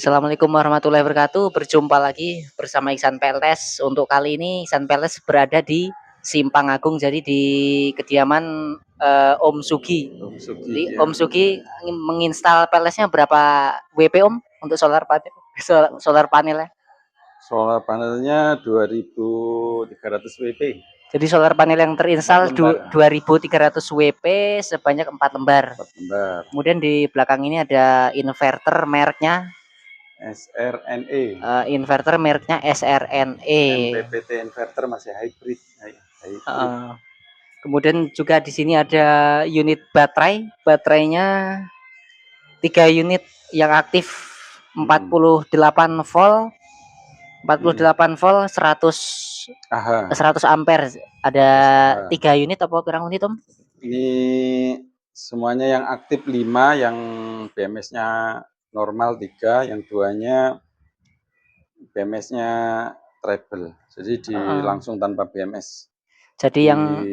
Assalamualaikum warahmatullahi wabarakatuh. Berjumpa lagi bersama Iksan PLS. Untuk kali ini Iksan PLS berada di Simpang Agung, jadi di kediaman Om Sugi. Jadi Om Sugi menginstal PLS-nya berapa WP Om untuk solar panelnya? Solar panelnya 2300 WP. Jadi solar panel yang terinstal 2300 WP sebanyak 4 lembar. 4 lembar. Kemudian di belakang ini ada inverter mereknya SRNE. Inverter mereknya SRNE. MPPT inverter masih hybrid. Kemudian juga di sini ada unit baterai. Baterainya 3 unit yang aktif 48 volt. 48 volt 100 ampere. Ada 3 unit apa kurang unit Om? Ini semuanya yang aktif 5, yang BMS-nya normal 3, yang 2-nya BMS-nya treble. Jadi langsung tanpa BMS. Jadi yang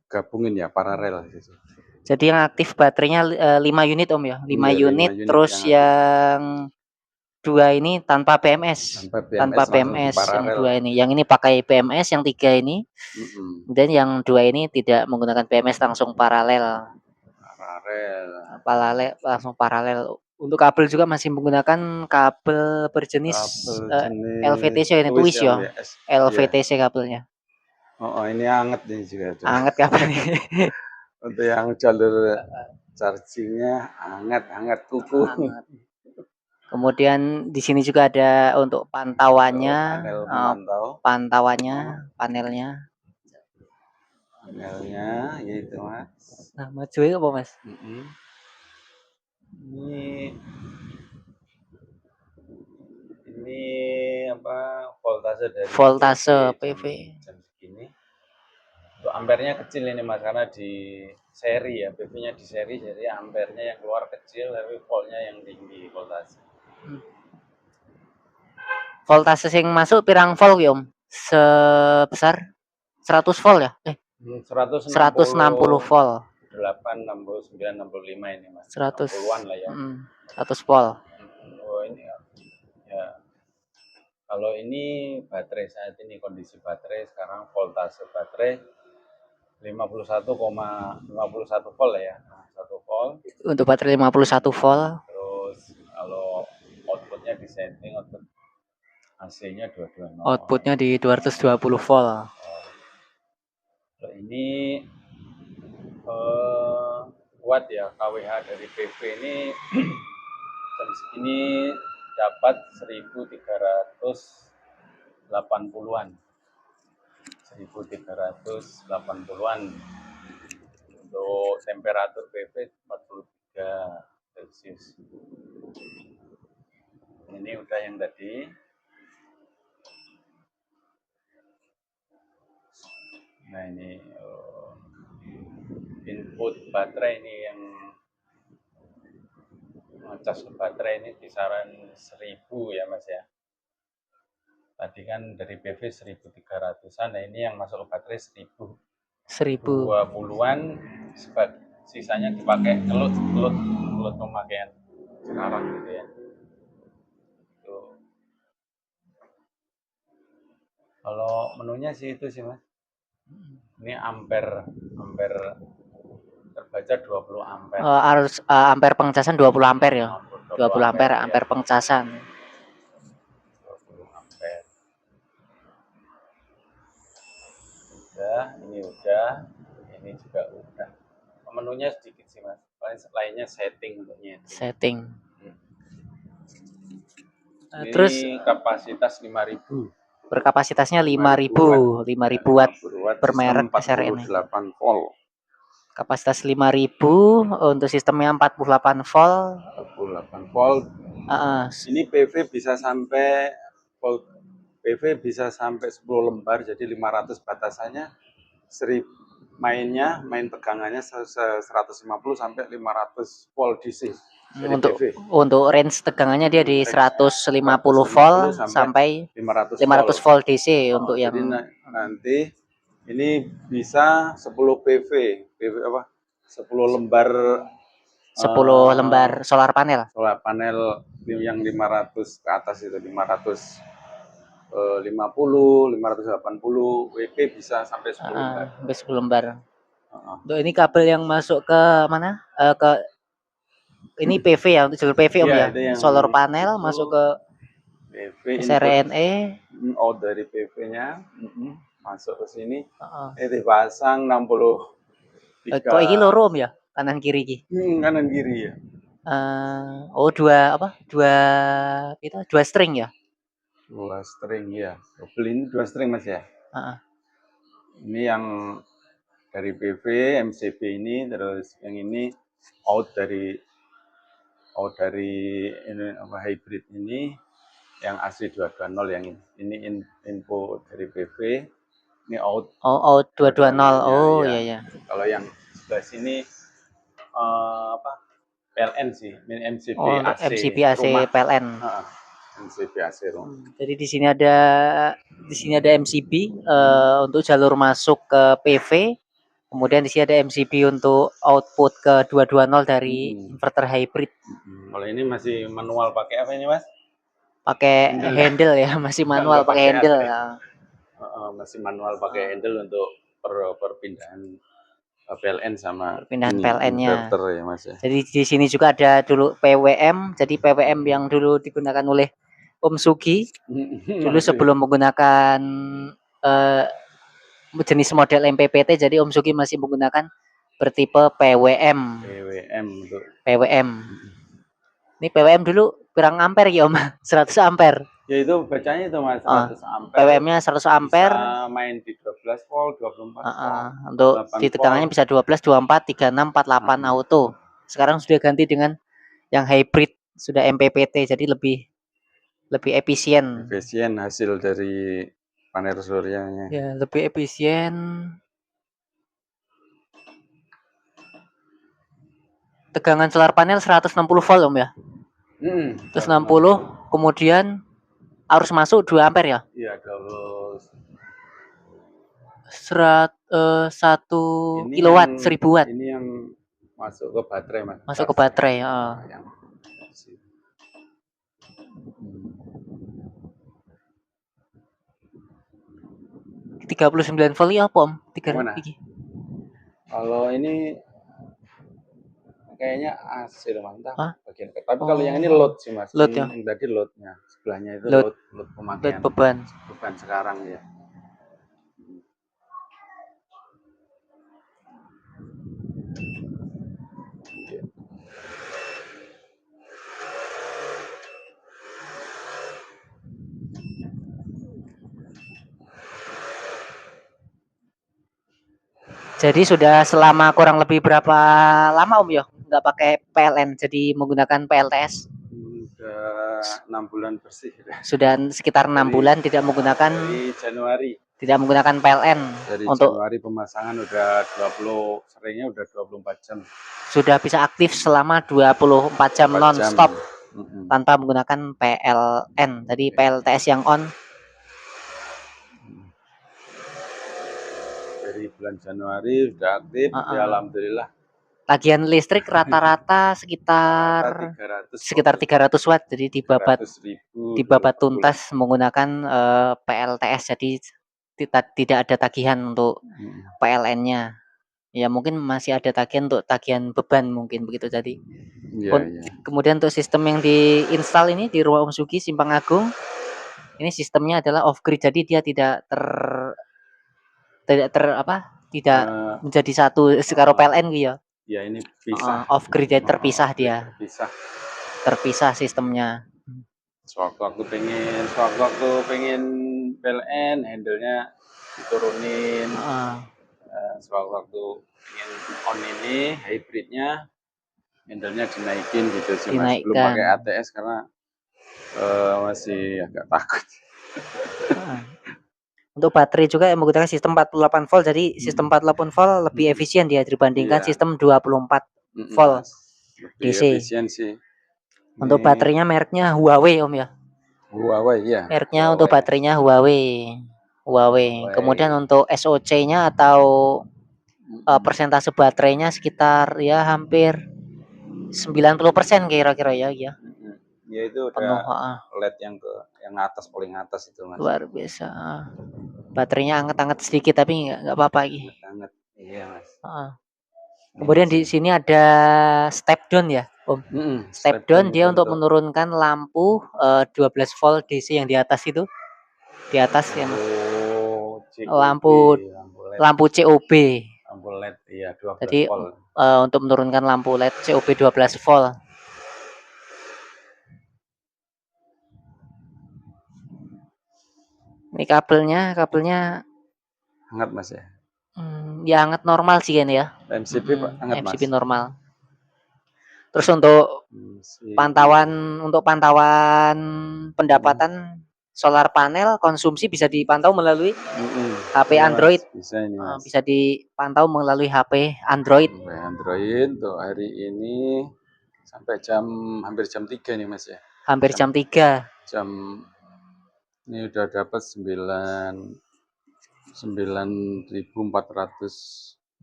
gabungin ya, paralel gitu. Jadi yang aktif baterainya 5 unit Om ya. 5 unit terus yang 2 ini tanpa BMS. Tanpa BMS yang 2 ini. Yang ini pakai BMS, yang 3 ini. Dan yang 2 ini tidak menggunakan BMS, langsung paralel. Langsung paralel. Untuk kabel juga masih menggunakan kabel berjenis LVTC ini twist ya. LVTC kabelnya. Oh, ini anget nih juga. Anget kabelnya. Untuk yang jalur chargingnya hangat kuku. Kemudian di sini juga ada untuk pantauannya, panelnya gitu Mas. Nah, maju apa Mas? Ini apa, voltase dari PV. Jam segini. Untuk ampernya kecil ini Mas, karena di seri ya, PV-nya di seri, jadi ampernya yang keluar kecil, tapi voltnya yang tinggi voltase. Voltase yang masuk pirang volt ya Om? Sebesar 100 volt ya? 160 volt. 8, 69, 65 ini Mas. 100 60-an lah ya. 100 volt. Oh, ini Kalau ini baterai saat ini, kondisi baterai sekarang voltase baterai 51,51 volt ya. 1 volt. Untuk baterai 51 volt. Terus kalau outputnya di setting, output AC-nya 220. Outputnya di 220 volt. Kalau ini kuat ya, KWH dari PV ini jam segini dapat 1380-an. 1380-an. Untuk temperatur PV 43 Celcius. Ini udah yang tadi. Nah ini input baterai ini yang ngecas ke baterai ini kisaran 1000 ya Mas ya. Tadi kan dari PV 1300-an, nah ini yang masuk ke baterai 1020-an, sisanya dipakai kelut pemakaian sekarang gitu ya. Tuh. Kalau menunya sih itu sih Mas. Ini ampere terbaca 20 ampere. Harus ampere pengecasan 20 ampere ya. 20 ampere, ampere pengecasan. 20 ampere. Udah, ini juga udah. Menunya sedikit sih Mas. Lainnya setting untuk nyeting. Setting. Ini Terus kapasitas 5000. Berkapasitasnya 5000 watt bermerek SRN. 48 volt. Kapasitas 5000 untuk sistemnya 48 volt. 48 volt. Ini PV bisa sampai volt PV bisa sampai 10 lembar, jadi 500 batasannya. Main tegangannya 150 sampai 500 volt DC. Untuk range tegangannya dia di 150 volt sampai 500 volt DC untuk yang nanti ini bisa 10 PV apa? 10 lembar 10 lembar solar panel. Solar panel yang 500 ke atas itu 550, 580 WP bisa sampai 10 lembar. Sampai 10 lembar. Untuk ini kabel yang masuk ke mana? Ini PV ya, untuk jalur PV Om ya. Solar panel masuk ke PV SRNE. Out dari PV-nya masuk ke sini. Dipasang 63. Kok ini loro Om ya? Kanan kiri iki. Kanan kiri ya. Dua string ya? 2 string ya. Double ini 2 string Mas ya. Ini yang dari PV MCB ini, terus yang ini out dari ini apa hybrid ini yang AC 220 yang ini info dari PV, ini out 220. Iya. Kalau yang sebelah sini PLN sih, MCB AC. MCB AC PLN. MCB AC rumah. Jadi di sini ada MCB untuk jalur masuk ke PV. Kemudian di sini ada MCB untuk output ke 220 dari inverter hybrid. Kalau ini masih manual pakai apa ini Mas? Pakai handle ya, masih manual pakai handle. Masih manual pakai handle untuk perpindahan PLN sama perpindahan PLN-nya. Ya, Mas, ya. Jadi di sini juga ada dulu PWM. Jadi PWM yang dulu digunakan oleh Om Sugi dulu sebelum menggunakan jenis model MPPT, jadi Om Sugi masih menggunakan bertipe PWM. PWM. Ini PWM dulu kurang ampere ya Om, 100 ampere. Ya itu bacanya itu Mas, 100 ampere. PWM-nya 100 ampere. Bisa main di 12 volt, 24 volt. Untuk di tegangannya bisa 12, 24, 36, 48 auto. Sekarang sudah ganti dengan yang hybrid, sudah MPPT, jadi lebih efisien. Efisien hasil dari panel suryanya. Ya, lebih efisien. Tegangan solar panel 160 volt Om ya. 160, kemudian arus masuk 2 ampere ya? Iya, terus 1 kilowatt, 1000 watt. Ini yang masuk ke baterai Mas. Masuk ke baterai, 39 volt ya apa Om? Mana? Kalau ini kayaknya AC mantap bagian. Tapi kalau yang ini load sih Mas. Load ya. Yang tadi loadnya. Sebelahnya itu load pemakaian. Load beban sekarang ya. Jadi sudah selama kurang lebih berapa lama Om ya nggak pakai PLN, jadi menggunakan PLTS? Sudah 6 bulan bersih. Sudah sekitar 6 bulan tidak menggunakan. Dari Januari. Tidak menggunakan PLN. Dari untuk Januari pemasangan udah 20, seringnya udah 24 jam. Sudah bisa aktif selama 24 jam non-stop tanpa menggunakan PLN. Tadi PLTS yang on. Dari bulan Januari sudah aktif, ya alhamdulillah. Tagihan listrik rata-rata sekitar 300 watt, jadi dibabat tuntas menggunakan PLTS, jadi tidak ada tagihan untuk PLN-nya. Ya mungkin masih ada tagihan untuk tagihan beban mungkin begitu tadi. Kemudian untuk sistem yang diinstal ini di rumah Om Sugi Simpang Agung, ini sistemnya adalah off grid, jadi dia tidak menjadi satu sekaro PLN gitu ya. Ya ini pisah. Off grid terpisah dia. Terpisah sistemnya. Sewaktu-waktu pengen PLN, handle-nya diturunin. Sewaktu-waktu pengen on ini hybridnya, handle-nya dinaikin gitu sih Mas. Belum pakai ATS karena masih agak takut. Untuk baterai juga yang menggunakan sistem 48 volt, jadi sistem 48 volt lebih efisien dia dibandingkan sistem 24 volt DC. Efisien sih. Untuk baterainya mereknya Huawei Om ya. Huawei ya. Mereknya untuk baterainya Huawei. Kemudian untuk SOC-nya atau persentase baterainya sekitar ya hampir 90% kira-kira ya. Ya itu udah penuh, LED yang atas, paling atas itu Mas. Luar biasa. Baterainya anget-anget sedikit tapi nggak apa-apa lagi. Anget. Iya Mas. Kemudian di sini ada step down ya Om. Step down dia untuk menurunkan lampu 12 volt DC yang di atas itu. Di atas ya Mas. Lampu COB. Lampu LED iya 12 Jadi, volt. Untuk menurunkan lampu LED COB 12 volt. Ini kabelnya hangat Mas ya. Ya hangat normal sih kan ya. MCB hangat Mas. MCB normal. Terus untuk pantauan pendapatan solar panel konsumsi bisa dipantau melalui HP Android. Bisa ini Mas. Bisa dipantau melalui HP Android. Android untuk hari ini sampai hampir jam 3 nih Mas ya. Hampir jam 3. Ini udah dapat 9.400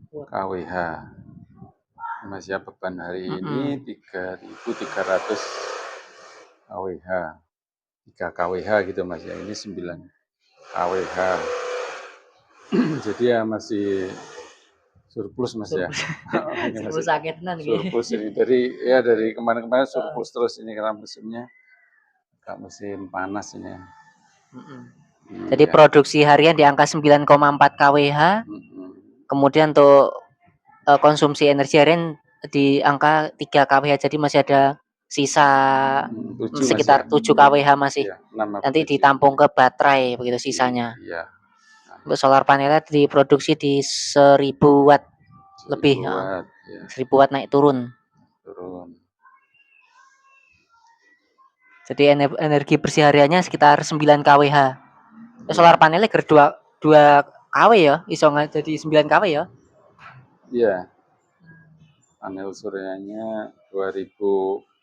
kWh. Mas ya, beban hari ini 3.300 kWh. 3 kWh gitu Mas ya. Ini 9 kWh. Jadi ya masih surplus Mas ya. Surplus sakitan gitu. Surplus ini dari kemarin-kemarin surplus terus ini karena musimnya agak musim panas ini. Jadi produksi harian di angka 9,4 kWh. Kemudian untuk konsumsi energi harian di angka 3 kWh. Jadi masih ada sisa sekitar 7 kWh masih. Nanti ditampung ke baterai begitu sisanya. Untuk solar panelnya diproduksi di 1000 watt lebih. 1000 watt naik turun. Jadi energi bersih hariannya sekitar 9 kWh. Solar panelnya 2 kW ya, iso jadi 9 kW ya. Iya. Panel suryanya 2000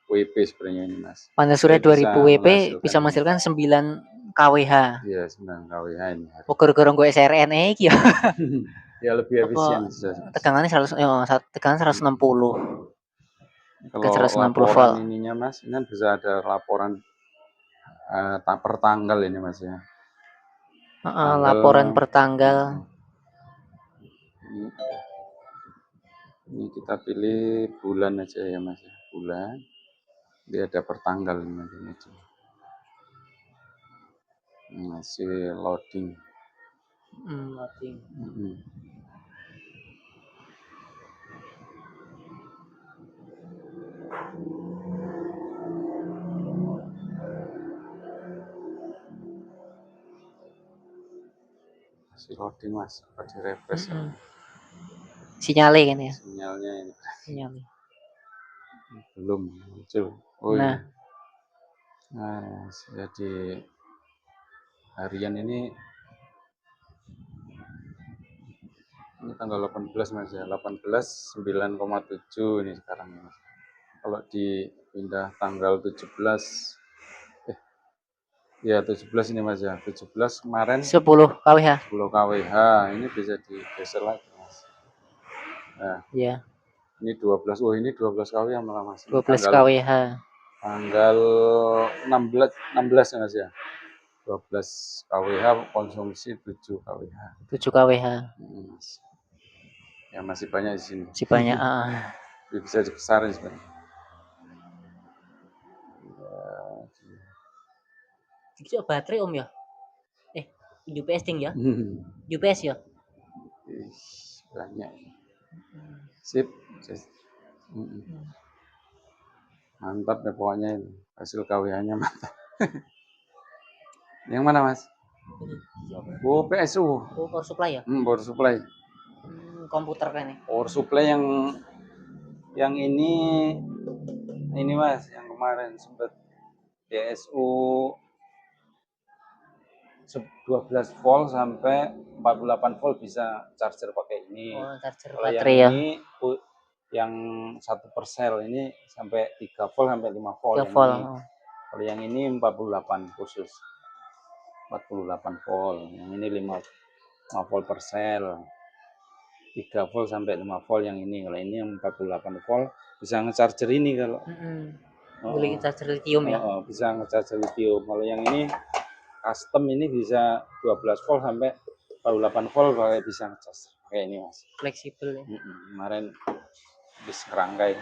WP sebenarnya ini Mas. Panel surya 2000 WP bisa menghasilkan 9 kWh. Iya, 9 kWh ini. Gara-gara gue SRNE iki ya. Ya lebih efisien. Tegangannya 160. Kalau 160 volt ininya Mas, ini kan bisa ada laporan per tanggal ini Mas ya. laporan per tanggal. Ini kita pilih bulan aja ya Mas, bulan. Dia ada per tanggal ini aja. Masih loading. Loading. Masih loading Mas, di refresh. Sinyalnya kan ya? Sinyalnya ini. Sinyalnya. Belum muncul. Nah, jadi harian ini tanggal 18 Mas ya, 18 9,7 ini sekarang Mas. Kalau dipindah tanggal 17 ya 17 ini Mas ya, 17 kemarin 10 kWh. 10 kWh ini bisa digeser lagi Mas. Nah, ya. Ini 12, ini 12 kWh malah Mas. 12 kWh. Tanggal 16 ya Mas ya. 12 kWh konsumsi 7 kWh. 7 kWh. Ya masih banyak di sini. Masih banyak. Bisa dibesarin sebenarnya. Itu baterai Om ya? UPS ting ya? UPS ya? Banyak. Sip. Mantap ya pokoknya ini. Hasil KWH-nya mantap. Yang mana Mas? PSU. Power supply ya? Power supply. Komputer kan nih. Power supply yang ini Mas, yang kemarin sempat PSU 12 volt sampai 48 volt bisa charger pakai ini. Charger kalau baterai yang ya. Ini yang 1 per sel ini sampai 3 volt sampai 5 volt. 3 volt. Kalau yang ini 48 khusus. 48 volt. Yang ini 5 volt per sel. 3 volt sampai 5 volt yang ini. Kalau ini yang 48 volt bisa nge-charger ini kalau. Boleh charger lithium ya? Bisa nge-charger lithium. Kalau yang ini custom ini bisa 12 volt sampai 48 volt bisa ngecas kayak ini Mas. Fleksibel ya. Kemarin habis ngerangkai.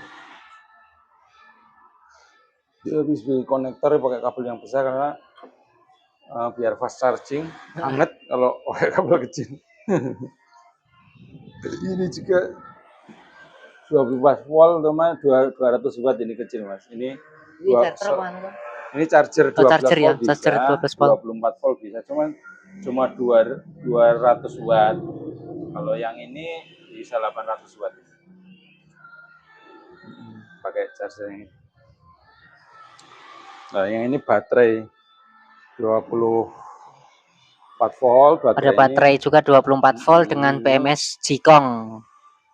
Dia habis beli konektor pakai kabel yang besar karena biar fast charging, hangat kalau pakai kabel kecil. Ini juga 12 volt sama 200 watt ini kecil Mas. Ini charger 12 charger volt ya? bisa, charger 12 volt. 24 volt bisa, cuma 200 watt. Kalau yang ini bisa 800 watt. Pakai charger ini. Nah, yang ini baterai 24 volt. Ada baterai juga 24 volt dengan BMS Jikong.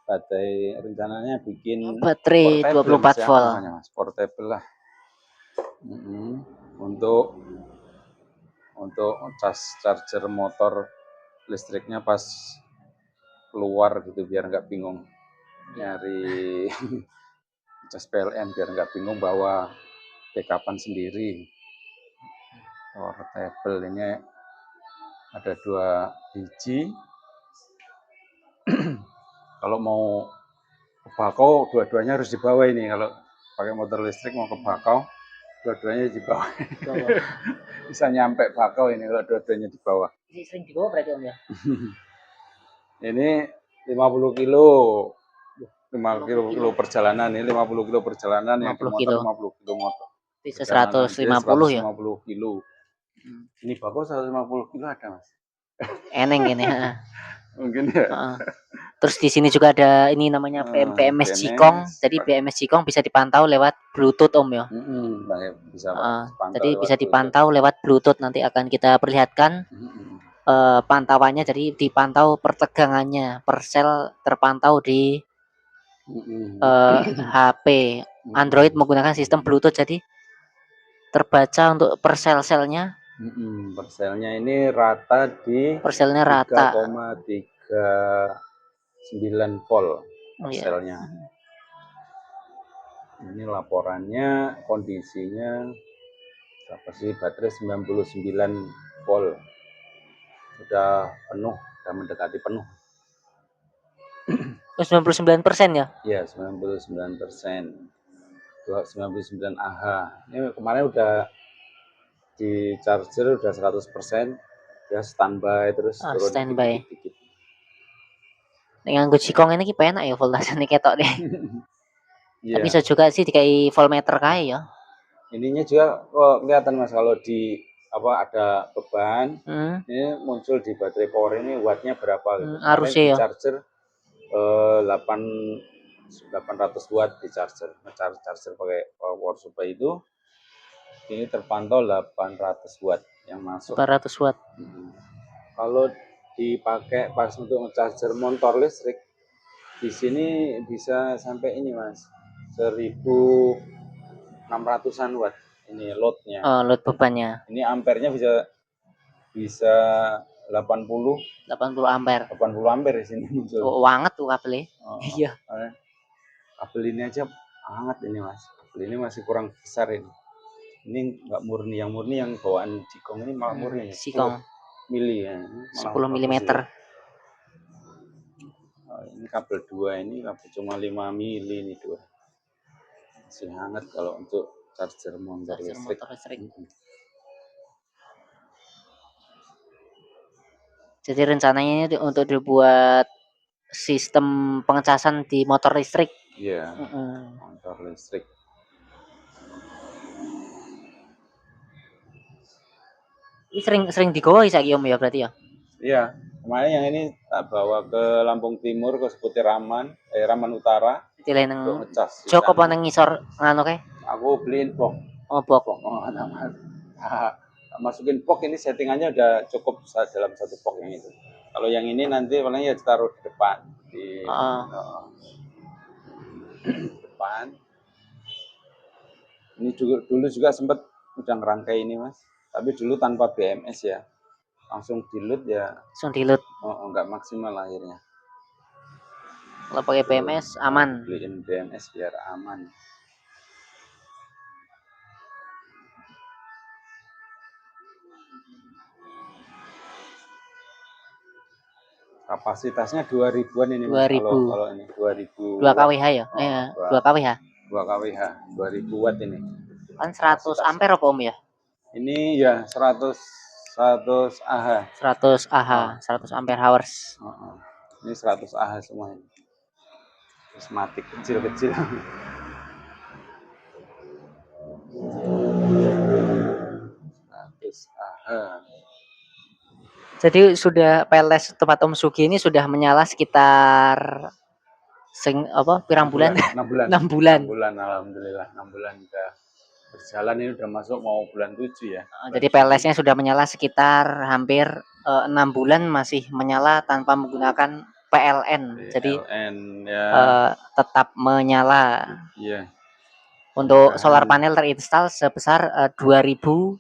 Baterai rencananya bikin baterai 24 volt. Mas, portable lah. Untuk charger motor listriknya pas keluar gitu biar nggak bingung nyari cas PLN, biar nggak bingung bawa backupan sendiri. Portable ini ada 2 biji. Kalau mau ke Bakau dua-duanya harus dibawa ini. Kalau pakai motor listrik mau ke Bakau dua-duanya dibawa. Bisa nyampe Bakau ini kalau dua-duanya dibawa. Ini sering dibawa berarti Om ya? Ini 50 kilo. 5 kilo perjalanan, ini 50 kilo perjalanan, yang di motor 50 kilo motor. Bisa 150 ya? 150 kilo. Ini Bakau 150 kilo ada Mas. Eneng ini. Mungkin ya. Terus di sini juga ada ini namanya BMS Jikong. Jadi BMS Jikong bisa dipantau lewat Bluetooth Om ya. Bisa jadi bisa dipantau lewat Bluetooth, nanti akan kita perlihatkan pantauannya. Jadi dipantau pertegangannya, per sel terpantau di HP Android menggunakan sistem Bluetooth, jadi terbaca untuk per sel-selnya. Per selnya ini rata di 3,39 volt per selnya. Ini laporannya kondisinya apa sih, baterai 99 volt. udah penuh, udah mendekati penuh. 99% ya? Ya, 99%. 99 Ah. Ini kemarin udah di charger udah 100%, ya standby terus turun Standby. dikit-dikit. Nek nganggo Jikong ini ki penak ya voltasenya ketok deh. Tapi Iya. bisa juga sih dikai voltmeter kae ya. Ininya juga kok kelihatan Mas kalau di apa ada beban, ini muncul di baterai power ini wattnya berapa gitu. Kemarin Arusnya di ya. charger 800 watt di charger. Charger pakai power supply itu ini terpantau 800 watt yang masuk. 800 watt. Kalau dipakai pas untuk charger motor listrik di sini bisa sampai ini Mas 1600-an watt ini loadnya. Load bebannya. Ini ampernya bisa 80 ampere. 80 ampere di sini muncul. Oh, hangat tuh kabelnya. Iya. Kabel ini aja hangat ini Mas. Kabel ini masih kurang besar ini. Ini enggak murni, yang murni yang bawaan Jikong ini malah murni. Jikong. Mili ya. 10 mm. Ini kabel 2 ini kabel cuma 5 mili ini 2. Masih hangat kalau untuk charger motor listrik. Jadi rencananya ini untuk dibuat sistem pengecasan di motor listrik. Iya. Motor listrik. Ini sering digawa saiki Om ya berarti ya? Iya. Kemarin yang ini tak bawa ke Lampung Timur ke Seputi Raman Utara. Dileh nang Joko apa nang ngisor nganu kae? Aku beliin box. Oh, box. Masukin box ini settingannya udah cukup dalam satu box yang itu. Kalau yang ini nanti paling ya taruh di depan di depan. Ini dulu juga sempat udah ngerangkai ini Mas. Tapi dulu tanpa BMS ya. Langsung dilut ya. Langsung dilut. Enggak maksimal akhirnya. Kalau pakai BMS aman. Beliin BMS biar aman. Kapasitasnya 2000-an ini Mas. Kalau ini 2000. 2 kWh ya? 2 kWh. 2 kWh, 2000 watt ini. Kan 100 ampere apa Om ya? Ini ya 100 Ah. 100 Ah, 100 ampere hours. Ini 100 Ah semua ini. Prismatik kecil-kecil. 100 Ah. Jadi sudah PLS tempat Om Sugi ini sudah menyala sekitar pirang bulan? 6 bulan. 6 bulan alhamdulillah. 6 bulan udah berjalan, ini udah masuk mau bulan 7 ya. Jadi PLS-nya sudah menyala sekitar hampir 6 bulan masih menyala tanpa menggunakan PLN. Jadi ya. Tetap menyala. Iya. Untuk solar panel terinstal sebesar 2000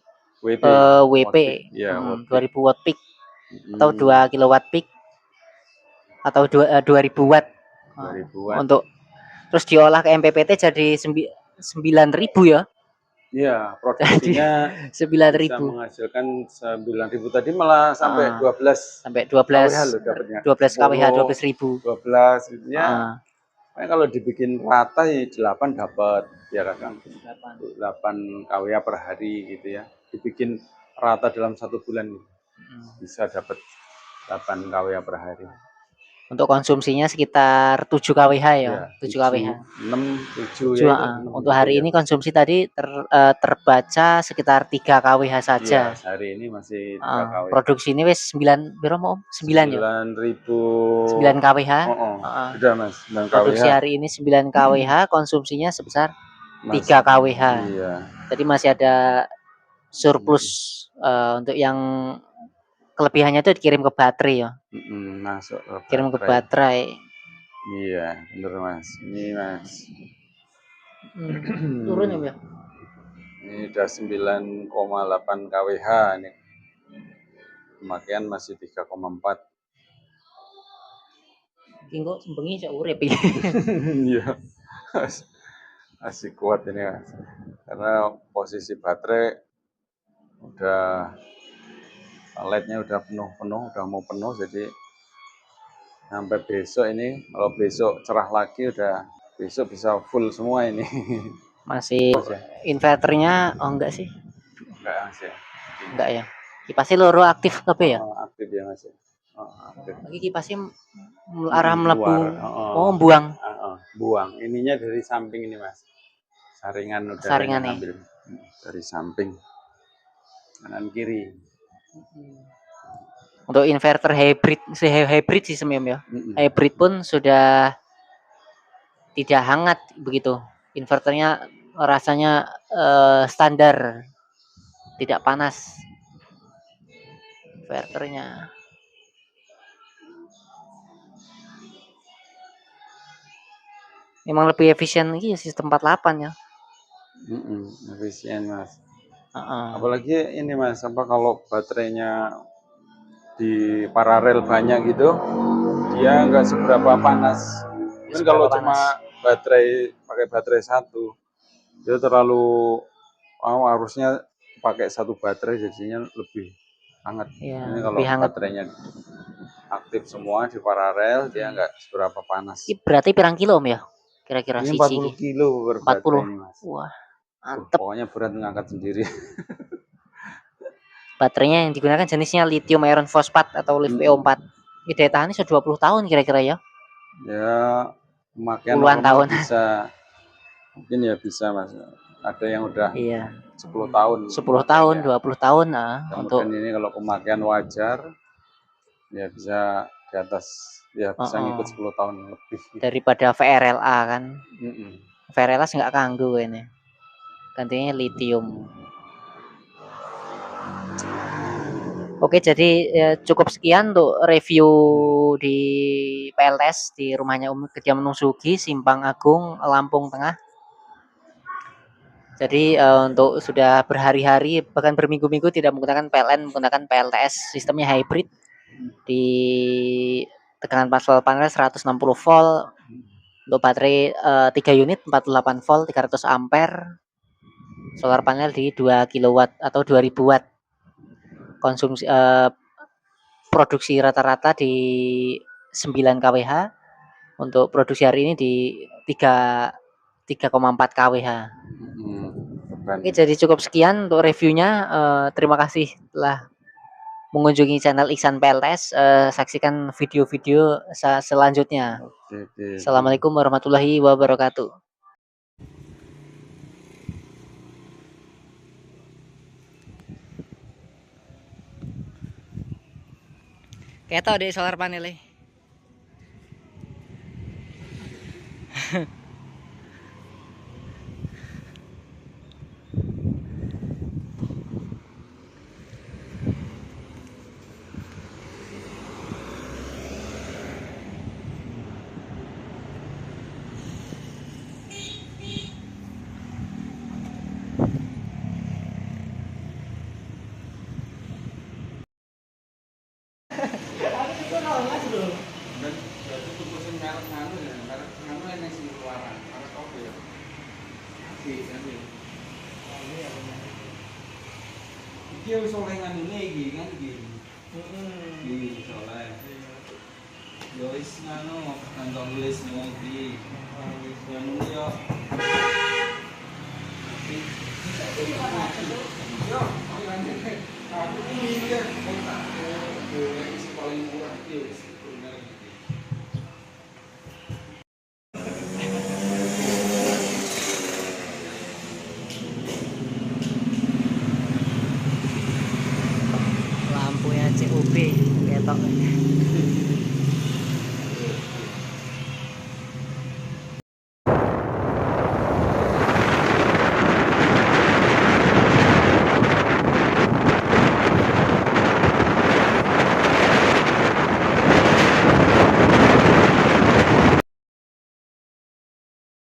WP, 2000 watt peak atau 2 kilowatt peak atau 2000 watt. 2000 watt. Untuk terus diolah ke MPPT jadi 9000 ya. Iya, produksinya 9000. Bisa menghasilkan 9000 tadi malah sampai 12. Sampai 12 kWh 12.000. 12 gitu ya. Kalau dibikin rata ya 8 dapat ya kan. 8 kWh per hari gitu ya. Dibikin rata dalam 1 bulan bisa dapat 8 kWh per hari. Untuk konsumsinya sekitar 7 kWh ya, 7 kWh. 6, 7 ya. Untuk hari ini konsumsi tadi terbaca sekitar 3 kWh saja. Ya, hari ini masih 3 kWh. Produksi ini wis 9 berapa Om? 9 ya? 9.000. 9 kWh. Sudah Mas, 9 kWh. Produksi hari ini 9 kWh, konsumsinya sebesar 3 kWh. Iya. Jadi masih ada surplus untuk yang kelebihannya itu dikirim ke baterai ya. Masuk ke kirim ke baterai. Iya, bener Mas. Ini Mas. Turun ya? Ini udah 9,8 kWh ini. Pemakaian masih 3,4. Kok sembengi cak urip iki. Iya. Masih kuat ini Mas. Karena posisi baterai udah LED-nya udah penuh, udah mau penuh, jadi sampai besok ini, kalau besok cerah lagi udah besok bisa full semua ini. Masih inverternya enggak sih? Enggak Mas ya. Enggak ya. Kipasnya loro aktif kabeh ya? Aktif ya Mas ya. Aktif. Lagi kipasnya arah mlebu. Keluar. Buang. Buang. Ininya dari samping ini Mas. Saringan udaranya ngambil dari samping kanan kiri. Untuk inverter hybrid sistem ya. Hybrid pun sudah tidak hangat begitu. Inverternya rasanya standar, tidak panas. Inverternya. Memang lebih efisien lagi sistem 48 ya. Efisien Mas. Apalagi ini Mas, kalau baterainya di paralel banyak gitu, dia nggak seberapa panas. Kan kalau cuma pakai baterai satu, itu terlalu harusnya pakai satu baterai jadinya lebih hangat. Ya, ini kalau baterainya aktif semua di paralel, dia nggak seberapa panas. Ini berarti pirang kilo ya? Kira-kira ini 40 kilo per baterai ini Mas. Wah, mantep. Pokoknya berat ngangkat sendiri. Baterainya yang digunakan jenisnya lithium iron fosfat atau LiFeO4. Ini daya tahannya sudah 20 tahun kira-kira ya? Ya, pemakaian puluhan tahun. Bisa, mungkin ya bisa Mas. Ada yang udah 10 tahun. 10 tahun, 20 tahun. Untuk ini kalau pemakaian wajar, ya bisa di atas, ya bisa ngikut 10 tahun lebih. Daripada VRLA kan. VRLA nggak kanggo ini. Gantinya lithium. Oke, jadi cukup sekian untuk review di PLTS di rumahnya kediaman Sugi, Simpang Agung, Lampung Tengah. Jadi untuk sudah berhari-hari bahkan berminggu-minggu tidak menggunakan PLN, menggunakan PLTS, sistemnya hybrid di tegangan pasang panel 160 volt, untuk baterai 3 unit 48 volt 300 ampere, solar panel di 2 kW atau 2000 watt. Konsumsi produksi rata-rata di 9 kWh, untuk produksi hari ini di 3,4 kWh. Oke, jadi cukup sekian untuk reviewnya. Terima kasih telah mengunjungi channel Iksan PLTS. Saksikan video-video selanjutnya. Assalamualaikum warahmatullahi wabarakatuh. Kayak tau deh solar panelnya. Iki wis oleh nganune iki kan iki. Iki oleh. Yo wis nganu kantong tulis iki. Nganune yo. Yo, aku ini mikir kok tak paling murah iki wis.